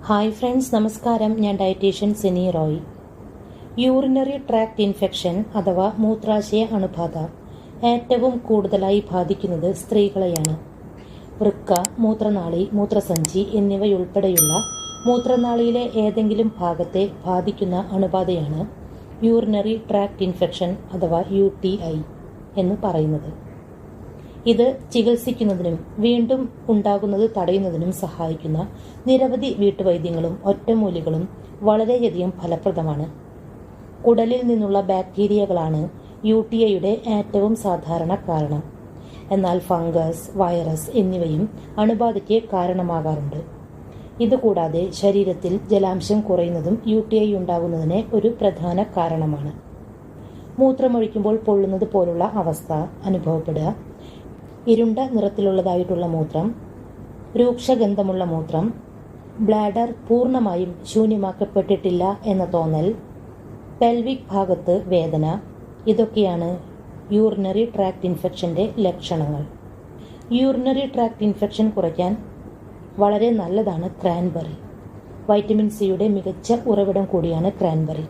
Hi friends, നമസ്കാരം. ഞാൻ dietitian Sini Roy. Urinary tract infection അഥവാ മൂത്രാശയ അണുബാധ ഏറ്റവും കൂടുതലായി ബാധിക്കുന്നത് സ്ത്രീകളെയാണ്. വൃക്ക, മൂത്രനാളി, മൂത്രസഞ്ചി എന്നിവയുൾപ്പെടെയുള്ള മൂത്രനാളിയിലെ ഏതെങ്കിലും ഭാഗത്തെ ബാധിക്കുന്ന അണുബാധയാണ് യൂറിനറി ട്രാക്ട് ഇൻഫെക്ഷൻ അഥവാ UTI എന്ന് പറയുന്നത്. ഇത് ചികിത്സിക്കുന്നതിനും വീണ്ടും ഉണ്ടാകുന്നത് തടയുന്നതിനും സഹായിക്കുന്ന നിരവധി വീട്ടുവൈദ്യങ്ങളും ഒറ്റമൂലികളും വളരെയധികം ഫലപ്രദമാണ്. കുടലിൽ നിന്നുള്ള ബാക്ടീരിയകളാണ് UTIയുടെ ഏറ്റവും സാധാരണ കാരണം. എന്നാൽ ഫംഗസ്, വൈറസ് എന്നിവയും അണുബാധയ്ക്ക് കാരണമാകാറുണ്ട്. ഇതുകൂടാതെ ശരീരത്തിൽ ജലാംശം കുറയുന്നതും UTI ഉണ്ടാകുന്നതിന് ഒരു പ്രധാന കാരണമാണ്. മൂത്രമൊഴിക്കുമ്പോൾ പൊള്ളുന്നത് പോലുള്ള അവസ്ഥ അനുഭവപ്പെടുക, ഇരുണ്ട നിറത്തിലുള്ളതായിട്ടുള്ള മൂത്രം, രൂക്ഷഗന്ധമുള്ള മൂത്രം, ബ്ലാഡർ പൂർണ്ണമായും ശൂന്യമാക്കപ്പെട്ടിട്ടില്ല എന്ന തോന്നൽ, പെൽവിക് ഭാഗത്ത് വേദന, ഇതൊക്കെയാണ് യൂറിനറി ട്രാക്ട് ഇൻഫെക്ഷൻ്റെ ലക്ഷണങ്ങൾ. യൂറിനറി ട്രാക്ട് ഇൻഫെക്ഷൻ കുറയ്ക്കാൻ വളരെ നല്ലതാണ് ക്രാൻബെറി. വൈറ്റമിൻ സിയുടെ മികച്ച ഉറവിടം കൂടിയാണ് ക്രാൻബെറി.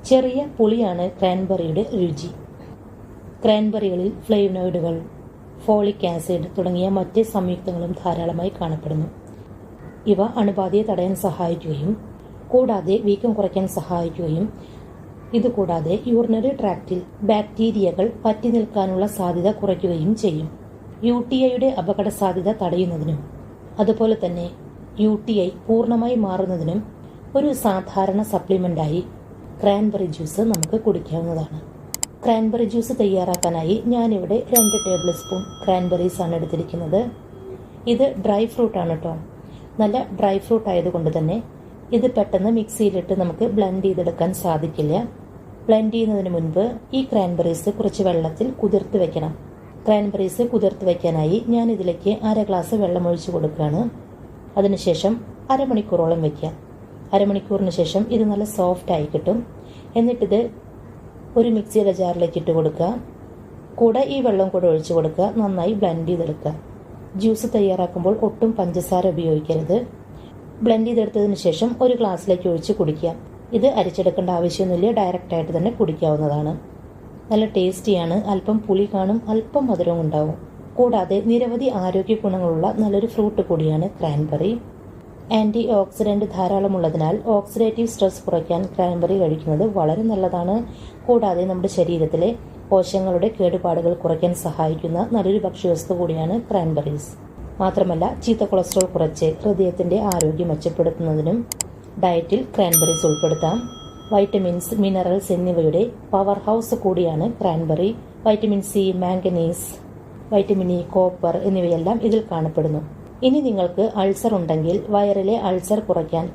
ചെറിയ പുളിയാണ് ക്രാൻബെറിയുടെ രുചി. ക്രാൻബെറികളിൽ ഫ്ലേവനോയിഡുകൾ, ഫോളിക് ആസിഡ് തുടങ്ങിയ മറ്റ് സംയുക്തങ്ങളും ധാരാളമായി കാണപ്പെടുന്നു. ഇവ അണുബാധയെ തടയാൻ സഹായിക്കുകയും കൂടാതെ വീക്കം കുറയ്ക്കാൻ സഹായിക്കുകയും ഇതുകൂടാതെ യൂറിനറി ട്രാക്റ്റിൽ ബാക്ടീരിയകൾ പറ്റി നിൽക്കാനുള്ള സാധ്യത കുറയ്ക്കുകയും ചെയ്യും. UTIയുടെ അപകട സാധ്യത തടയുന്നതിനും അതുപോലെ തന്നെ UTI പൂർണ്ണമായി മാറുന്നതിനും ഒരു സാധാരണ സപ്ലിമെൻ്റായി ക്രാൻബെറി ജ്യൂസ് നമുക്ക് കുടിക്കാവുന്നതാണ്. ക്രാൻബെറി ജ്യൂസ് തയ്യാറാക്കാനായി ഞാനിവിടെ 2 ടേബിൾ സ്പൂൺ ക്രാൻബെറീസ് ആണ് എടുത്തിരിക്കുന്നത്. ഇത് ഡ്രൈ ഫ്രൂട്ടാണ് കേട്ടോ. നല്ല ഡ്രൈ ഫ്രൂട്ട് ആയതുകൊണ്ട് തന്നെ ഇത് പെട്ടെന്ന് മിക്സിയിലിട്ട് നമുക്ക് ബ്ലെൻഡ് ചെയ്തെടുക്കാൻ സാധിക്കില്ല. ബ്ലെൻഡ് ചെയ്യുന്നതിന് മുൻപ് ഈ ക്രാൻബെറീസ് കുറച്ച് വെള്ളത്തിൽ കുതിർത്ത് വെക്കണം. ക്രാൻബെറീസ് കുതിർത്ത് വയ്ക്കാനായി ഞാൻ ഇതിലേക്ക് 1/2 ഗ്ലാസ് വെള്ളം ഒഴിച്ച് കൊടുക്കുകയാണ്. അതിനുശേഷം അരമണിക്കൂറോളം വയ്ക്കാം. അരമണിക്കൂറിന് ശേഷം ഇത് നല്ല സോഫ്റ്റ് ആയി കിട്ടും. എന്നിട്ടിത് ഒരു മിക്സിയുടെ ജാറിലേക്ക് ഇട്ട് കൊടുക്കുക. കൂടെ ഈ വെള്ളം കൂടെ ഒഴിച്ച് കൊടുക്കുക. നന്നായി ബ്ലെൻഡ് ചെയ്തെടുക്കുക. ജ്യൂസ് തയ്യാറാക്കുമ്പോൾ ഒട്ടും പഞ്ചസാര ഉപയോഗിക്കരുത്. ബ്ലെൻഡ് ചെയ്തെടുത്തതിന് ശേഷം ഒരു ഗ്ലാസ്സിലേക്ക് ഒഴിച്ച് കുടിക്കുക. ഇത് അരിച്ചെടുക്കേണ്ട ആവശ്യമൊന്നുമില്ല, ഡയറക്റ്റായിട്ട് തന്നെ കുടിക്കാവുന്നതാണ്. നല്ല ടേസ്റ്റിയാണ്. അല്പം പുളി കാണും, അല്പം മധുരവും ഉണ്ടാവും. കൂടാതെ നിരവധി ആരോഗ്യ ഗുണങ്ങളുള്ള നല്ലൊരു ഫ്രൂട്ട് കൂടിയാണ് ക്രാൻബെറി. ആൻറ്റി ഓക്സിഡൻറ്റ് ധാരാളമുള്ളതിനാൽ ഓക്സിഡേറ്റീവ് സ്ട്രെസ് കുറയ്ക്കാൻ ക്രാൻബെറി കഴിക്കുന്നത് വളരെ നല്ലതാണ്. കൂടാതെ നമ്മുടെ ശരീരത്തിലെ കോശങ്ങളുടെ കേടുപാടുകൾ കുറയ്ക്കാൻ സഹായിക്കുന്ന നല്ലൊരു ഭക്ഷ്യവസ്തു കൂടിയാണ് ക്രാൻബെറീസ്. മാത്രമല്ല ചീത്ത കൊളസ്ട്രോൾ കുറച്ച് ഹൃദയത്തിൻ്റെ ആരോഗ്യം മെച്ചപ്പെടുത്തുന്നതിനും ഡയറ്റിൽ ക്രാൻബെറീസ് ഉൾപ്പെടുത്താം. വൈറ്റമിൻസ്, മിനറൽസ് എന്നിവയുടെ പവർ ഹൗസ് കൂടിയാണ് cranberry. Vitamin C, manganese, vitamin E, copper എന്നിവയെല്ലാം ഇതിൽ കാണപ്പെടുന്നു. ഇനി നിങ്ങൾക്ക് അൾസർ ഉണ്ടെങ്കിൽ വയറിലെ അൾസർ കുറയ്ക്കാൻ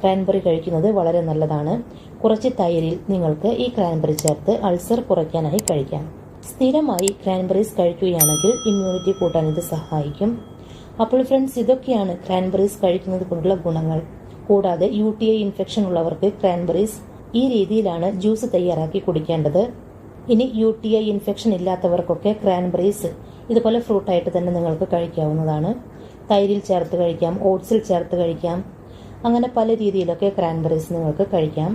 ക്രാൻബെറി കഴിക്കുന്നത് വളരെ നല്ലതാണ്. കുറച്ച് തൈരിൽ നിങ്ങൾക്ക് ഈ ക്രാൻബെറി ചേർത്ത് അൾസർ കുറയ്ക്കാനായി കഴിക്കാം. സ്ഥിരമായി ക്രാൻബെറീസ് കഴിക്കുകയാണെങ്കിൽ ഇമ്മ്യൂണിറ്റി കൂട്ടാൻ ഇത് സഹായിക്കും. അപ്പോൾ ഫ്രണ്ട്സ്, ഇതൊക്കെയാണ് ക്രാൻബെറീസ് കഴിക്കുന്നത് കൊണ്ടുള്ള ഗുണങ്ങൾ. കൂടാതെ UTI ഇൻഫെക്ഷൻ ഉള്ളവർക്ക് ക്രാൻബെറീസ് ഈ രീതിയിലാണ് ജ്യൂസ് തയ്യാറാക്കി കുടിക്കേണ്ടത്. ഇനി UTI ഇൻഫെക്ഷൻ ഇല്ലാത്തവർക്കൊക്കെ ക്രാൻബെറീസ് ഇതുപോലെ ഫ്രൂട്ടായിട്ട് തന്നെ നിങ്ങൾക്ക് കഴിക്കാവുന്നതാണ്. തൈരിൽ ചേർത്ത് കഴിക്കാം, ഓട്സിൽ ചേർത്ത് കഴിക്കാം. അങ്ങനെ പല രീതിയിലൊക്കെ ക്രാൻബെറീസ് നിങ്ങൾക്ക് കഴിക്കാം.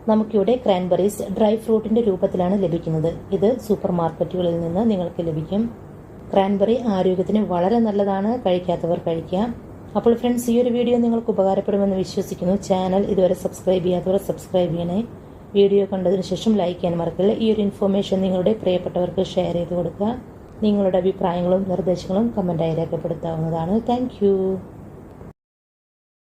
നമുക്കിവിടെ ക്രാൻബെറീസ് ഡ്രൈ ഫ്രൂട്ടിൻ്റെ രൂപത്തിലാണ് ലഭിക്കുന്നത്. ഇത് സൂപ്പർ മാർക്കറ്റുകളിൽ നിന്ന് നിങ്ങൾക്ക് ലഭിക്കും. ക്രാൻബെറി ആരോഗ്യത്തിന് വളരെ നല്ലതാണ്. കഴിക്കാത്തവർ കഴിക്കാം. അപ്പോൾ ഫ്രണ്ട്സ്, ഈ ഒരു വീഡിയോ നിങ്ങൾക്ക് ഉപകാരപ്പെടുമെന്ന് വിശ്വസിക്കുന്നു. ചാനൽ ഇതുവരെ സബ്സ്ക്രൈബ് ചെയ്യാത്തവർ സബ്സ്ക്രൈബ് ചെയ്യണേ. വീഡിയോ കണ്ടതിന് ശേഷം ലൈക്ക് ചെയ്യാൻ മറക്കില്ല. ഈ ഒരു ഇൻഫർമേഷൻ നിങ്ങളുടെ പ്രിയപ്പെട്ടവർക്ക് ഷെയർ ചെയ്ത് കൊടുക്കുക. നിങ്ങളുടെ അഭിപ്രായങ്ങളും നിർദ്ദേശങ്ങളും കമൻറ്റായി രേഖപ്പെടുത്താവുന്നതാണ്. Thank you.